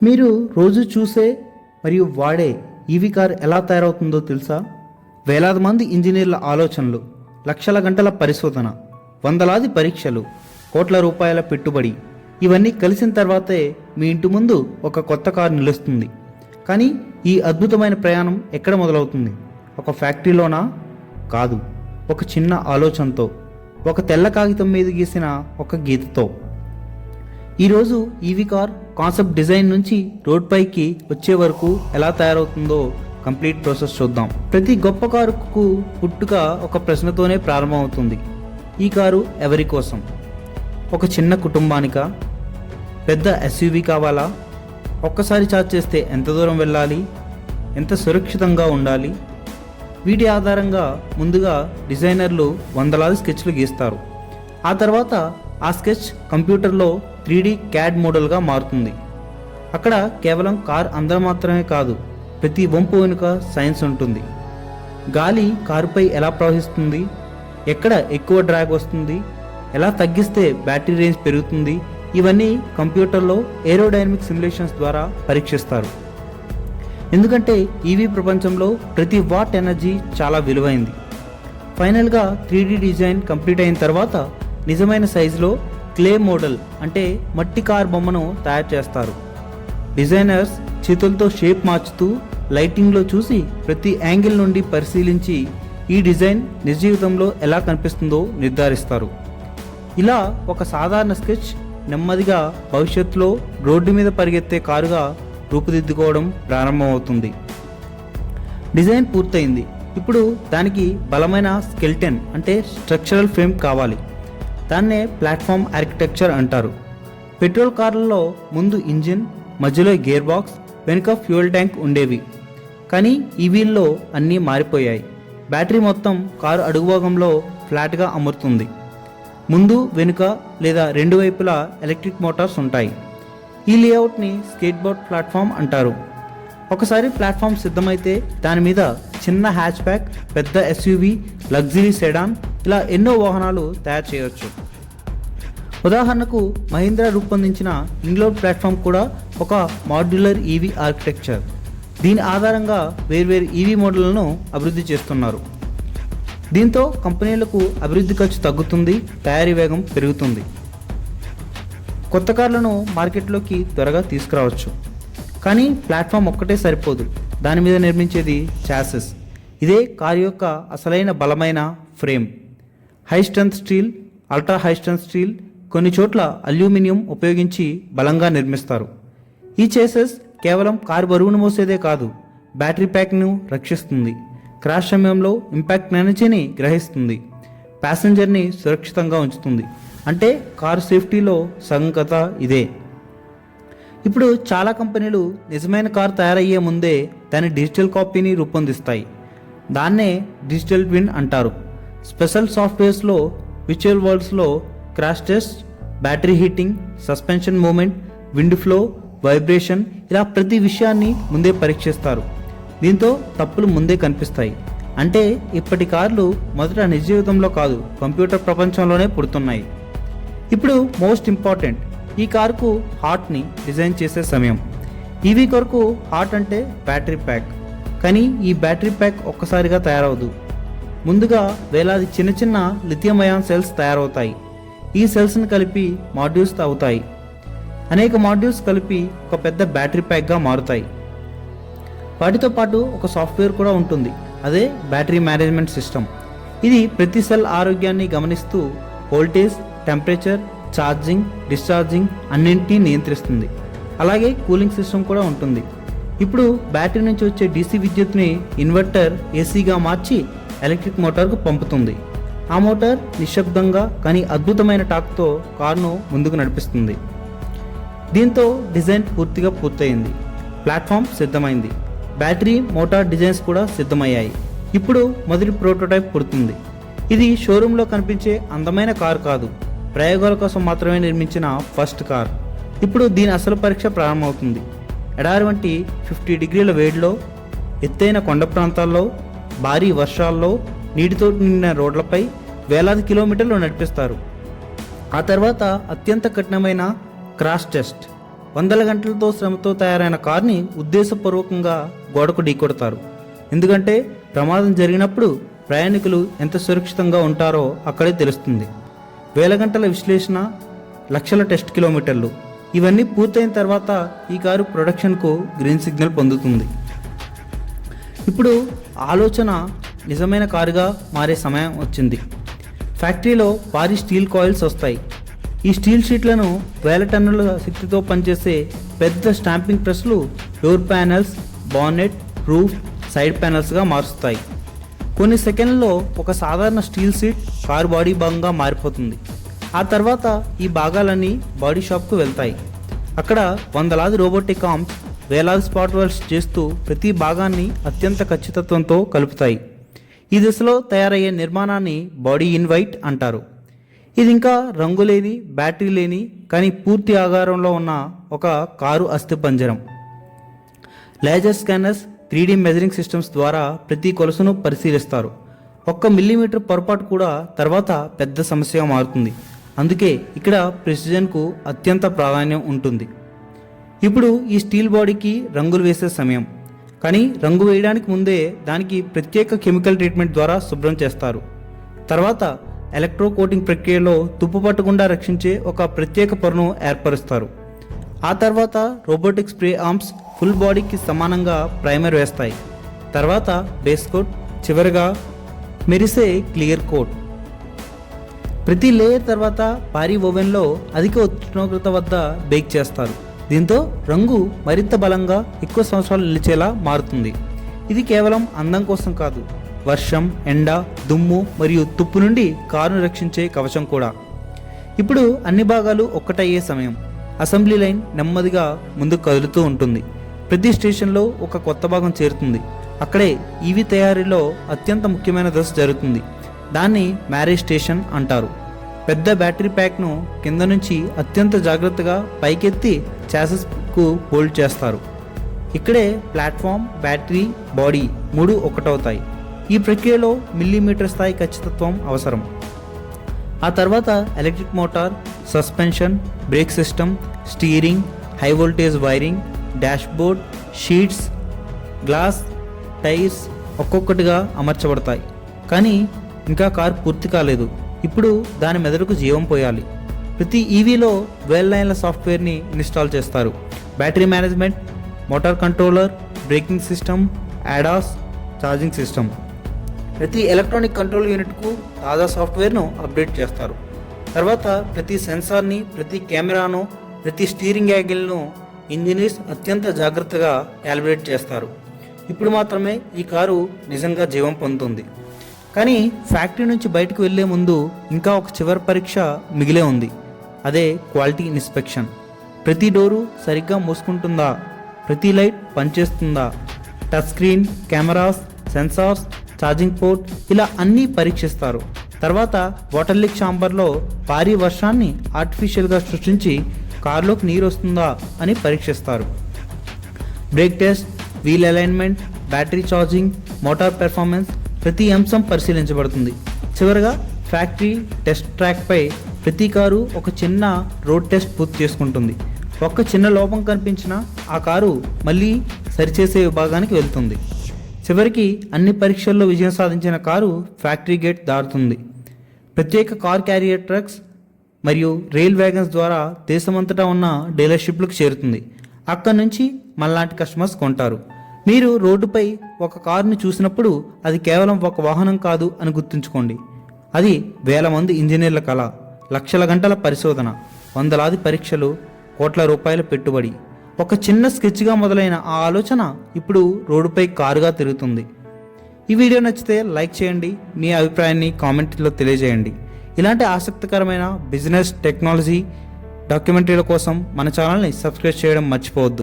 మీరు రోజు చూసే మరియు వాడే ఈవీ కార్ ఎలా తయారవుతుందో తెలుసా? వేలాది మంది ఇంజనీర్ల ఆలోచనలు, లక్షల గంటల పరిశోధన, వందలాది పరీక్షలు, కోట్ల రూపాయల పెట్టుబడి ఇవన్నీ కలిసిన తర్వాతే మీ ఇంటి ముందు ఒక కొత్త కారు నిలుస్తుంది. కానీ ఈ అద్భుతమైన ప్రయాణం ఎక్కడ మొదలవుతుంది? ఒక ఫ్యాక్టరీలోనా? కాదు, ఒక చిన్న ఆలోచనతో, ఒక తెల్ల కాగితం మీద గీసిన ఒక గీతతో. ఈరోజు ఈవీ కార్ కాన్సెప్ట్ డిజైన్ నుంచి రోడ్ పైకి వచ్చే వరకు ఎలా తయారవుతుందో కంప్లీట్ ప్రాసెస్ చూద్దాం. ప్రతి గొప్ప కారుకు పుట్టుక ఒక ప్రశ్నతోనే ప్రారంభమవుతుంది. ఈ కారు ఎవరి కోసం? ఒక చిన్న కుటుంబానికా? పెద్ద ఎస్యూవీ కావాలా? ఒక్కసారి ఛార్జ్ చేస్తే ఎంత దూరం వెళ్ళాలి? ఎంత సురక్షితంగా ఉండాలి? వీటి ఆధారంగా ముందుగా డిజైనర్లు వందలాది స్కెచ్లు గీస్తారు. ఆ తర్వాత ఆ స్కెచ్ కంప్యూటర్లో 3D CAD మోడల్గా మారుతుంది. అక్కడ కేవలం కార్ అందం మాత్రమే కాదు, ప్రతి వంపు వెనుక సైన్స్ ఉంటుంది. గాలి కారుపై ఎలా ప్రవహిస్తుంది, ఎక్కడ ఎక్కువ డ్రాగ్ వస్తుంది, ఎలా తగ్గిస్తే బ్యాటరీ రేంజ్ పెరుగుతుంది, ఇవన్నీ కంప్యూటర్లో ఏరోడైనమిక్ సిమ్యులేషన్స్ ద్వారా పరీక్షిస్తారు. ఎందుకంటే ఈవీ ప్రపంచంలో ప్రతి వాట్ ఎనర్జీ చాలా విలువైంది. ఫైనల్గా 3D డిజైన్ కంప్లీట్ అయిన తర్వాత నిజమైన సైజులో క్లే మోడల్ అంటే మట్టి కార్ బొమ్మను తయారు చేస్తారు. డిజైనర్స్ చేతులతో షేప్ మార్చుతూ లైటింగ్లో చూసి ప్రతి యాంగిల్ నుండి పరిశీలించి ఈ డిజైన్ నిజ జీవితంలో ఎలా కనిపిస్తుందో నిర్ధారిస్తారు. ఇలా ఒక సాధారణ స్కెచ్ నెమ్మదిగా భవిష్యత్తులో రోడ్డు మీద పరిగెత్తే కారుగా రూపుదిద్దుకోవడం ప్రారంభమవుతుంది. డిజైన్ పూర్తయింది. ఇప్పుడు దానికి బలమైన స్కెల్టన్ అంటే స్ట్రక్చరల్ ఫ్రేమ్ కావాలి. దాన్నే ప్లాట్ఫామ్ ఆర్కిటెక్చర్ అంటారు. పెట్రోల్ కార్లలో ముందు ఇంజిన్, మధ్యలో గేర్ బాక్స్, వెనుక ఫ్యూయల్ ట్యాంక్ ఉండేవి. కానీ ఈవీల్లో అన్నీ మారిపోయాయి. బ్యాటరీ మొత్తం కారు అడుగుభాగంలో ఫ్లాట్గా అమరుతుంది. ముందు, వెనుక లేదా రెండు వైపులా ఎలక్ట్రిక్ మోటార్స్ ఉంటాయి. ఈ లేఅవుట్ని స్కేట్ బోర్డ్ ప్లాట్ఫామ్ అంటారు. ఒకసారి ప్లాట్ఫామ్ సిద్ధమైతే దాని మీద చిన్న హ్యాచ్ బ్యాక్, పెద్ద ఎస్యూవీ, లగ్జరీ సెడాన్ ఇలా ఎన్నో వాహనాలు తయారు చేయవచ్చు. ఉదాహరణకు మహీంద్రా రూపొందించిన ఇంగ్లోడ్ ప్లాట్ఫామ్ కూడా ఒక మాడ్యులర్ ఈవీ ఆర్కిటెక్చర్. దీని ఆధారంగా వేర్వేరు ఈవీ మోడళ్లను అభివృద్ధి చేస్తున్నారు. దీంతో కంపెనీలకు అభివృద్ధి ఖర్చు తగ్గుతుంది, తయారీ వేగం పెరుగుతుంది. కొత్త కార్లను మార్కెట్లోకి త్వరగా తీసుకురావచ్చు. కానీ ప్లాట్ఫామ్ ఒక్కటే సరిపోదు, దాని మీద నిర్మించేది చాసిస్. ఇదే కారు యొక్క అసలైన బలమైన frame. High strength steel, ultra high strength steel, కొన్ని చోట్ల అల్యూమినియం ఉపయోగించి బలంగా నిర్మిస్తారు. ఈ చాసిస్ కేవలం కారు బరువును మోసేదే కాదు, బ్యాటరీ ప్యాక్ను రక్షిస్తుంది, క్రాష్ సమయంలో ఇంపాక్ట్ ఎనర్జీని గ్రహిస్తుంది, ప్యాసింజర్ని సురక్షితంగా ఉంచుతుంది. అంటే కారు సేఫ్టీలో సగం కథ ఇదే. ఇప్పుడు చాలా కంపెనీలు నిజమైన కారు తయారయ్యే ముందే దాని డిజిటల్ కాపీని రూపొందిస్తాయి. దాన్నే డిజిటల్ ట్విన్ అంటారు. స్పెషల్ సాఫ్ట్వేర్స్లో, విర్చువల్ వరల్డ్స్లో crash test, battery heating, suspension moment, wind flow, vibration ఇలా ప్రతి విషయాన్ని ముందే పరీక్షిస్తారు. దీంతో తప్పులు ముందే కనిపిస్తాయి. అంటే ఇప్పటి కార్లు మొదట నిజ జీవితంలో కాదు, కంప్యూటర్ ప్రపంచంలోనే పుడుతున్నాయి. ఇప్పుడు మోస్ట్ ఇంపార్టెంట్, ఈ కారుకు హార్ట్ని డిజైన్ చేసే సమయం. ఈవీ కొరకు హార్ట్ అంటే బ్యాటరీ ప్యాక్. కానీ ఈ బ్యాటరీ ప్యాక్ ఒక్కసారిగా తయారవదు. ముందుగా వేలాది చిన్న చిన్న లిథియం అయాన్ సెల్స్ తయారవుతాయి. ఈ సెల్స్ని కలిపి మాడ్యూల్స్ అవుతాయి. అనేక మాడ్యూల్స్ కలిపి ఒక పెద్ద బ్యాటరీ ప్యాక్గా మారుతాయి. వాటితో పాటు ఒక సాఫ్ట్వేర్ కూడా ఉంటుంది. అదే బ్యాటరీ మేనేజ్మెంట్ సిస్టమ్. ఇది ప్రతి సెల్ ఆరోగ్యాన్ని గమనిస్తూ వోల్టేజ్, టెంపరేచర్, ఛార్జింగ్, డిశ్చార్జింగ్ అన్నింటినీ నియంత్రిస్తుంది. అలాగే కూలింగ్ సిస్టమ్ కూడా ఉంటుంది. ఇప్పుడు బ్యాటరీ నుంచి వచ్చే DC విద్యుత్ని ఇన్వర్టర్ ఏసీగా మార్చి ఎలక్ట్రిక్ మోటార్కు పంపుతుంది. ఆ మోటార్ నిశ్శబ్దంగా కానీ అద్భుతమైన టార్క్తో కారును ముందుకు నడిపిస్తుంది. దీంతో డిజైన్ పూర్తిగా పూర్తయింది. ప్లాట్ఫామ్ సిద్ధమైంది. బ్యాటరీ, మోటార్ డిజైన్స్ కూడా సిద్ధమయ్యాయి. ఇప్పుడు మొదటి ప్రోటోటైప్ పుడుతుంది. ఇది షోరూంలో కనిపించే అందమైన కారు కాదు, ప్రయోగాల కోసం మాత్రమే నిర్మించిన ఫస్ట్ కార్. ఇప్పుడు దీని అసలు పరీక్ష ప్రారంభమవుతుంది. ఎడారి వంటి 50 డిగ్రీల వేడిలో, ఎత్తైన కొండ ప్రాంతాల్లో, భారీ వర్షాల్లో, నీటితో నిండిన రోడ్లపై వేలాది కిలోమీటర్లు నడిపిస్తారు. ఆ తర్వాత అత్యంత కఠినమైన క్రాష్ టెస్ట్. వందల గంటలతో శ్రమతో తయారైన కార్ని ఉద్దేశపూర్వకంగా గోడకు ఢీకొడతారు. ఎందుకంటే ప్రమాదం జరిగినప్పుడు ప్రయాణికులు ఎంత సురక్షితంగా ఉంటారో అక్కడే తెలుస్తుంది. వేల గంటల విశ్లేషణ, లక్షల టెస్ట్ కిలోమీటర్లు ఇవన్నీ పూర్తయిన తర్వాత ఈ కారు ప్రొడక్షన్కు గ్రీన్ సిగ్నల్ పొందుతుంది. ఇప్పుడు ఆలోచన నిజమైన కారుగా మారే సమయం వచ్చింది. ఫ్యాక్టరీలో భారీ స్టీల్ కాయిల్స్ వస్తాయి. ఈ స్టీల్ షీట్లను వేల టన్నుల శక్తితో పనిచేసే పెద్ద స్టాంపింగ్ ప్రెస్లు door panels, bonnet, roof, side ప్యానెల్స్గా మారుస్తాయి. కొన్ని సెకండ్లలో ఒక సాధారణ స్టీల్ షీట్ కారు బాడీ భాగంగా మారిపోతుంది. ఆ తర్వాత ఈ భాగాలన్నీ బాడీ షాప్కు వెళ్తాయి. అక్కడ వందలాది రోబోటిక్ ఆర్మ్స్ వేలాది స్పాట్ వెల్డ్స్ చేస్తూ ప్రతి భాగాన్ని అత్యంత ఖచ్చితత్వంతో కలుపుతాయి. ఈ దశలో తయారయ్యే నిర్మాణాన్ని బాడీ ఇన్ వైట్ అంటారు. ఇది ఇంకా రంగు లేని, బ్యాటరీ లేని, కానీ పూర్తి ఆకారంలో ఉన్న ఒక కారు అస్థిపంజరం. Laser scanners, 3D measuring systems ద్వారా ప్రతి కొలసను పరిశీలిస్తారు. 1 మిల్లీమీటర్ పొరపాటు కూడా తర్వాత పెద్ద సమస్యగా మారుతుంది. అందుకే ఇక్కడ ప్రెసిజన్కు అత్యంత ప్రాధాన్యం ఉంటుంది. ఇప్పుడు ఈ స్టీల్ బాడీకి రంగులు వేసే సమయం. కానీ రంగు వేయడానికి ముందే దానికి ప్రత్యేక కెమికల్ ట్రీట్మెంట్ ద్వారా శుభ్రం చేస్తారు. తర్వాత ఎలక్ట్రో కోటింగ్ ప్రక్రియలో తుప్పు పట్టకుండా రక్షించే ఒక ప్రత్యేక పొరను ఏర్పరుస్తారు. ఆ తర్వాత రోబోటిక్ స్ప్రే ఆర్మ్స్ ఫుల్ బాడీకి సమానంగా ప్రైమర్ వేస్తాయి. తర్వాత బేస్ కోట్, చివరిగా మెరిసే క్లియర్ కోట్. ప్రతి లేయర్ తర్వాత భారీ ఓవెన్లో అధిక ఉష్ణోగ్రత వద్ద బేక్ చేస్తారు. దీంతో రంగు మరింత బలంగా ఎక్కువ సంవత్సరాలు నిలిచేలా మారుతుంది. ఇది కేవలం అందం కోసం కాదు, వర్షం, ఎండ, దుమ్ము మరియు తుప్పు నుండి కారును రక్షించే కవచం కూడా. ఇప్పుడు అన్ని భాగాలు ఒక్కటయ్యే సమయం. అసెంబ్లీ లైన్ నెమ్మదిగా ముందుకు కదులుతూ ఉంటుంది. ప్రతి స్టేషన్లో ఒక కొత్త భాగం చేరుతుంది. అక్కడే ఈవీ తయారీలో అత్యంత ముఖ్యమైన దశ జరుగుతుంది. దాన్ని మ్యారేజ్ స్టేషన్ అంటారు. పెద్ద బ్యాటరీ ప్యాక్ను కింద నుంచి అత్యంత జాగ్రత్తగా పైకెత్తి చాసెస్కు హోల్డ్ చేస్తారు. ఇక్కడే ప్లాట్ఫామ్, బ్యాటరీ, బాడీ 3 ఒకటవుతాయి. ఈ ప్రక్రియలో మిల్లీమీటర్ స్థాయి ఖచ్చితత్వం అవసరం. ఆ తర్వాత electric motor, suspension, break system, steering, high voltage wiring, dashboard, sheets, glass, tyres ఒక్కొక్కటిగా అమర్చబడతాయి. కానీ ఇంకా కారు పూర్తి కాలేదు. ఇప్పుడు దాని మెదడుకు జీవం పోయాలి. ప్రతి ఈవీలో వేల లైన్ల సాఫ్ట్వేర్ని ఇన్స్టాల్ చేస్తారు. Battery management, motor controller, braking system, ADAS, charging system. ప్రతి ఎలక్ట్రానిక్ కంట్రోల్ యూనిట్కు తాజా సాఫ్ట్వేర్ను అప్డేట్ చేస్తారు. తర్వాత ప్రతి సెన్సార్ని, ప్రతి కెమెరాను, ప్రతి స్టీరింగ్ యాంగిల్ను ఇంజనీర్స్ అత్యంత జాగ్రత్తగా క్యాలిబ్రేట్ చేస్తారు. ఇప్పుడు మాత్రమే ఈ కారు నిజంగా జీవం పొందుతుంది. కానీ ఫ్యాక్టరీ నుంచి బయటకు వెళ్లే ముందు ఇంకా ఒక చివరి పరీక్ష మిగిలే ఉంది. అదే క్వాలిటీ ఇన్స్పెక్షన్. ప్రతి డోరు సరిగ్గా మూసుకుంటుందా, ప్రతి లైట్ పనిచేస్తుందా, touch screen, cameras, sensors, charging port ఇలా అన్నీ పరీక్షిస్తారు. తర్వాత వాటర్ లీక్ ఛాంబర్లో భారీ వర్షాన్ని ఆర్టిఫిషియల్గా సృష్టించి కారులోకి నీరు వస్తుందా అని పరీక్షిస్తారు. Brake test, wheel alignment, battery charging, motor performance ప్రతి అంశం పరిశీలించబడుతుంది. చివరగా ఫ్యాక్టరీ టెస్ట్ ట్రాక్పై ప్రతి కారు ఒక చిన్న రోడ్ టెస్ట్ పూర్తి చేసుకుంటుంది. ఒక్క చిన్న లోపం కనిపించినా ఆ కారు మళ్ళీ సరిచేసే విభాగానికి వెళ్తుంది. చివరికి అన్ని పరీక్షల్లో విజయం సాధించిన కారు ఫ్యాక్టరీ గేట్ దాటుతుంది. ప్రత్యేక కార్ క్యారియర్ ట్రక్స్ మరియు రైల్ వ్యాగన్స్ ద్వారా దేశమంతటా ఉన్న డీలర్షిప్లకు చేరుతుంది. అక్కడి నుంచి మనలాంటి కస్టమర్స్ కొంటారు. మీరు రోడ్డుపై ఒక కారుని చూసినప్పుడు అది కేవలం ఒక వాహనం కాదు అని గుర్తుంచుకోండి. అది వేల మంది ఇంజనీర్ల కళ, లక్షల గంటల పరిశోధన, వందలాది పరీక్షలు, కోట్ల రూపాయల పెట్టుబడి. ఒక చిన్న స్కెచ్గా మొదలైన ఆ ఆలోచన ఇప్పుడు రోడ్డుపై కారుగా తిరుగుతుంది. ఈ వీడియో నచ్చితే లైక్ చేయండి. మీ అభిప్రాయాన్ని కామెంట్లో తెలియజేయండి. ఇలాంటి ఆసక్తికరమైన బిజినెస్, టెక్నాలజీ డాక్యుమెంటరీల కోసం మన ఛానల్ని సబ్స్క్రైబ్ చేయడం మర్చిపోవద్దు.